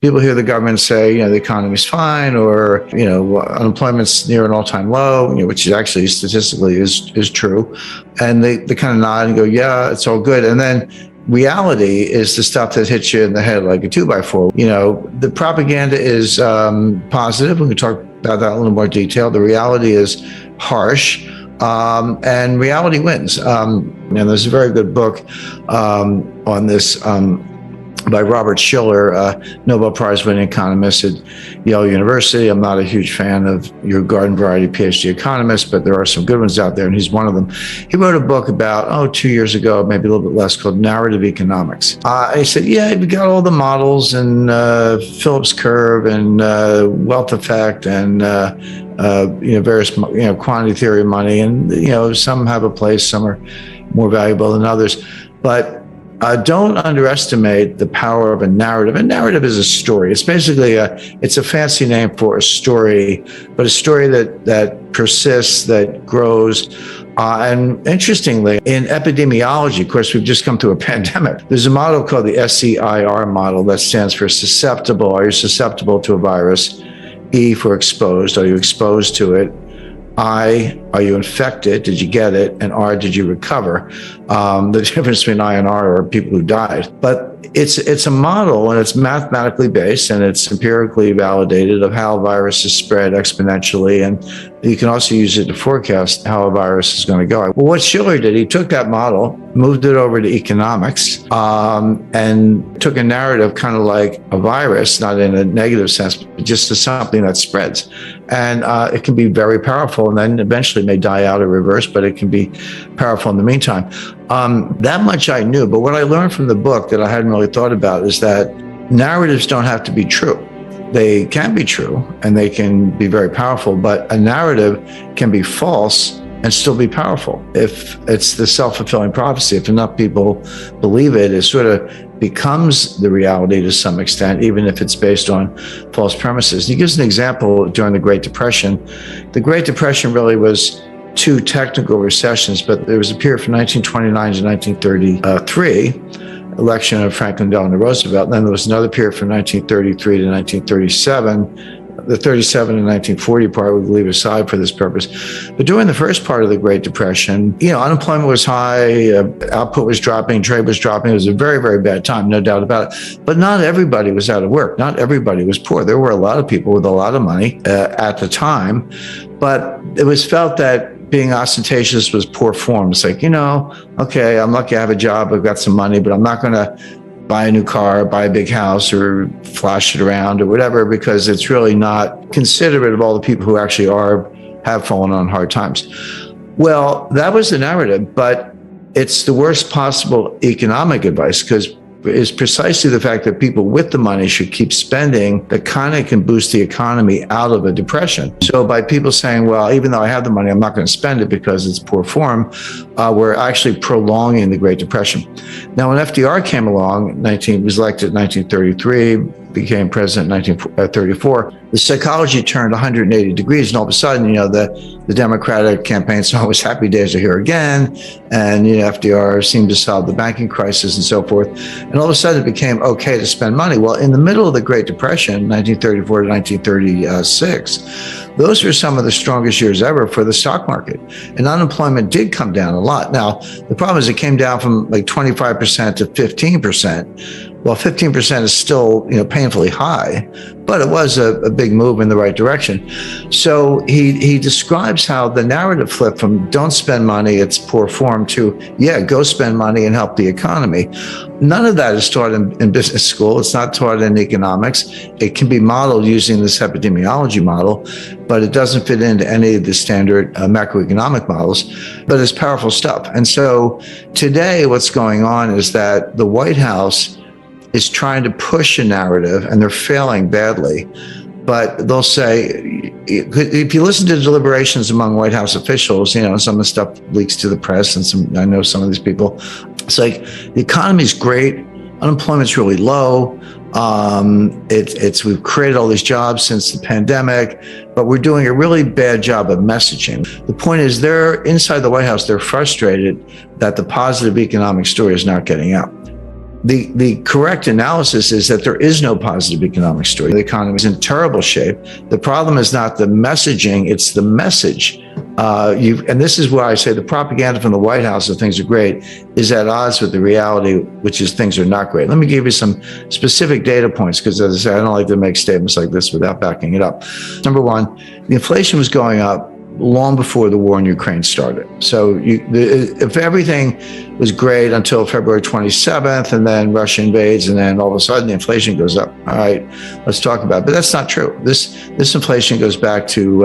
people hear the government say, the economy's fine, or, unemployment's near an all-time low, which actually statistically is true. And they kind of nod and go, yeah, it's all good. And then reality is the stuff that hits you in the head like a 2x4. The propaganda is positive. We can talk about that in a little more detail. The reality is harsh. And reality wins. And there's a very good book on this by Robert Shiller, Nobel Prize-winning economist at Yale University. I'm not a huge fan of your garden variety PhD economists, but there are some good ones out there, and he's one of them. He wrote a book about, 2 years ago, maybe a little bit less, called Narrative Economics. He said, we got all the models and Phillips curve and wealth effect and various quantity theory of money, and some have a place, some are more valuable than others, but don't underestimate the power of a narrative. A narrative is a story. It's basically it's a fancy name for a story, but a story that persists, that grows. And interestingly, in epidemiology, of course, we've just come through a pandemic. There's a model called the SEIR model that stands for susceptible. Are you susceptible to a virus? E for exposed. Are you exposed to it? I, are you infected? Did you get it? And R, did you recover? The difference between I and R are people who died. But it's a model, and it's mathematically based, and it's empirically validated of how viruses spread exponentially. And you can also use it to forecast how a virus is going to go. Well, what Shiller did, he took that model, moved it over to economics, and took a narrative kind of like a virus, not in a negative sense, but just as something that spreads. And it can be very powerful, and then eventually may die out or reverse, but it can be powerful in the meantime. That much I knew, but what I learned from the book that I hadn't really thought about is that narratives don't have to be true. They can be true, and they can be very powerful, but a narrative can be false and still be powerful. If it's the self-fulfilling prophecy, if enough people believe it, it sort of becomes the reality to some extent, even if it's based on false premises. He gives an example during the Great Depression. The Great Depression really was two technical recessions, but there was a period from 1929 to 1933, election of Franklin Delano Roosevelt. And then there was another period from 1933 to 1937. The 37 and 1940 part we leave aside for this purpose. But during the first part of the Great Depression, unemployment was high, output was dropping, trade was dropping. It was a very, very bad time, no doubt about it. But not everybody was out of work. Not everybody was poor. There were a lot of people with a lot of money at the time. But it was felt that being ostentatious was poor form. It's like, okay, I'm lucky I have a job, I've got some money, but I'm not going to buy a new car, buy a big house, or flash it around or whatever, because it's really not considerate of all the people who actually have fallen on hard times. Well, that was the narrative, but it's the worst possible economic advice, because it's precisely the fact that people with the money should keep spending that kind of can boost the economy out of a depression. So by people saying, well, even though I have the money, I'm not going to spend it because it's poor form, we're actually prolonging the Great Depression. Now, when FDR came along, was elected in 1933, became president in 1934, the psychology turned 180 degrees, and all of a sudden, the Democratic campaign song was "Happy Days Are Here Again," and FDR seemed to solve the banking crisis and so forth. And all of a sudden, it became okay to spend money. Well, in the middle of the Great Depression, 1934 to 1936, those were some of the strongest years ever for the stock market, and unemployment did come down a lot. Now, the problem is it came down from like 25% to 15%. Well, 15% is still, painfully high, but it was a big move in the right direction. So he describes how the narrative flipped from don't spend money, it's poor form, to, go spend money and help the economy. None of that is taught in business school. It's not taught in economics. It can be modeled using this epidemiology model, but it doesn't fit into any of the standard macroeconomic models, but it's powerful stuff. And so today what's going on is that the White House is trying to push a narrative, and they're failing badly. But they'll say, if you listen to the deliberations among White House officials, some of the stuff leaks to the press, and I know some of these people, it's like, the economy's great, unemployment's really low, we've created all these jobs since the pandemic, but we're doing a really bad job of messaging. The point is, they're inside the White House, they're frustrated that the positive economic story is not getting out. The correct analysis is that there is no positive economic story. The economy is in terrible shape. The problem is not the messaging, it's the message. And this is why I say the propaganda from the White House that things are great is at odds with the reality, which is things are not great. Let me give you some specific data points, because as I say, I don't like to make statements like this without backing it up. Number one, the inflation was going up long before the war in Ukraine started. So if everything was great until February 27th, and then Russia invades, and then all of a sudden the inflation goes up. All right, let's talk about it. But that's not true. This inflation goes back to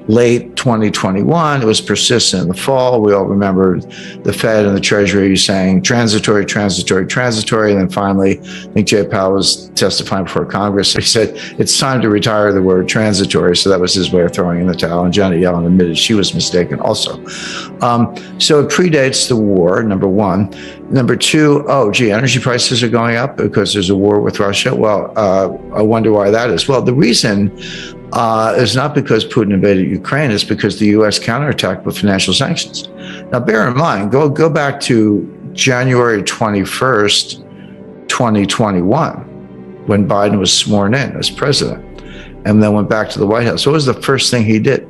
late 2021. It was persistent in the fall. We all remember the Fed and the Treasury saying transitory, transitory, transitory. And then finally, I think Jay Powell was testifying before Congress. He said, it's time to retire the word transitory. So that was his way of throwing in the towel. And Janet Yellen admitted she was mistaken also. So it predates the war, number one. Number two, energy prices are going up because there's a war with Russia. Well, I wonder why that is. Well, the reason is not because Putin invaded Ukraine, it's because the U.S. counterattacked with financial sanctions. Now, bear in mind, go back to January 21st, 2021, when Biden was sworn in as president, and then went back to the White House. What was the first thing he did?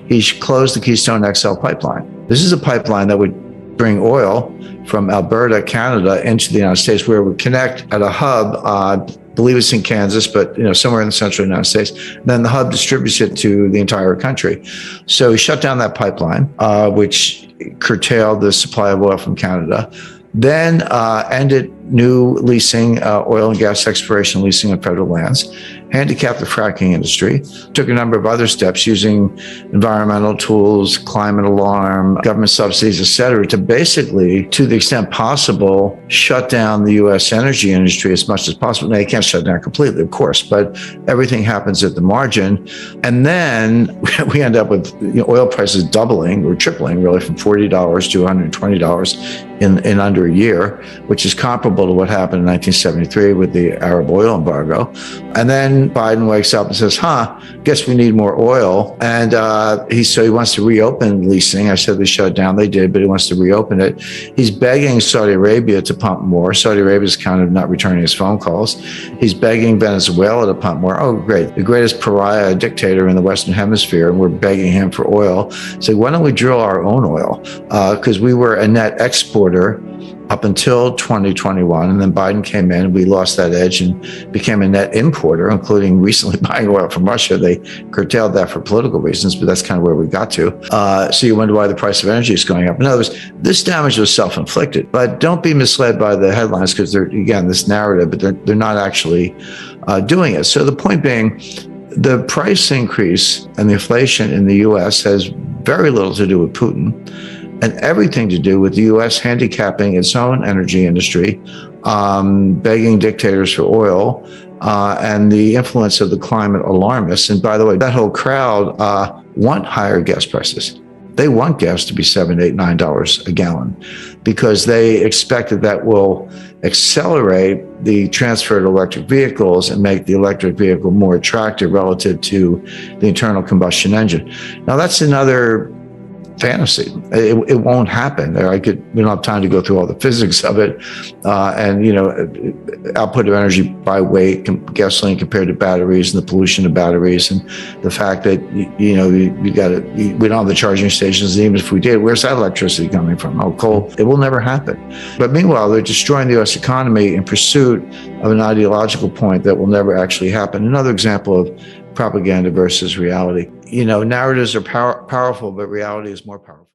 He closed the Keystone XL pipeline. This is a pipeline that would bring oil from Alberta, Canada, into the United States, where it would connect at a hub. I believe it's in Kansas, but somewhere in the central United States. Then the hub distributes it to the entire country. So he shut down that pipeline, which curtailed the supply of oil from Canada. Then ended new leasing, oil and gas exploration leasing on federal lands, handicapped the fracking industry, took a number of other steps using environmental tools, climate alarm, government subsidies, et cetera, to basically, to the extent possible, shut down the U.S. energy industry as much as possible. Now, you can't shut down completely, of course, but everything happens at the margin. And then we end up with oil prices doubling or tripling, really, from $40 to $120 in under a year, which is comparable to what happened in 1973 with the Arab oil embargo. And then Biden wakes up and says, guess we need more oil. And he wants to reopen leasing. I said they shut it down. They did, but he wants to reopen it. He's begging Saudi Arabia to pump more. Saudi Arabia is kind of not returning his phone calls. He's begging Venezuela to pump more. Oh, great. The greatest pariah dictator in the Western Hemisphere, and we're begging him for oil. So why don't we drill our own oil? Because we were a net exporter up until 2021, and then Biden came in, we lost that edge and became a net importer, including recently buying oil from Russia. They curtailed that for political reasons, but that's kind of where we got to. So you wonder why the price of energy is going up. In other words, this damage was self-inflicted, but don't be misled by the headlines, because they're, again, this narrative, but they're not actually doing it. So the point being, the price increase and the inflation in the U.S. has very little to do with Putin, and everything to do with the U.S. handicapping its own energy industry, begging dictators for oil, and the influence of the climate alarmists. And by the way, that whole crowd want higher gas prices. They want gas to be $7, $8, $9 a gallon, because they expect that will accelerate the transfer to electric vehicles and make the electric vehicle more attractive relative to the internal combustion engine. Now, that's another fantasy. It won't happen. We don't have time to go through all the physics of it. Output of energy by weight, gasoline compared to batteries, and the pollution of batteries, and the fact that, we don't have the charging stations. And even if we did, where's that electricity coming from? Oh, coal. It will never happen. But meanwhile, they're destroying the U.S. economy in pursuit of an ideological point that will never actually happen. Another example of propaganda versus reality. Narratives are powerful, but reality is more powerful.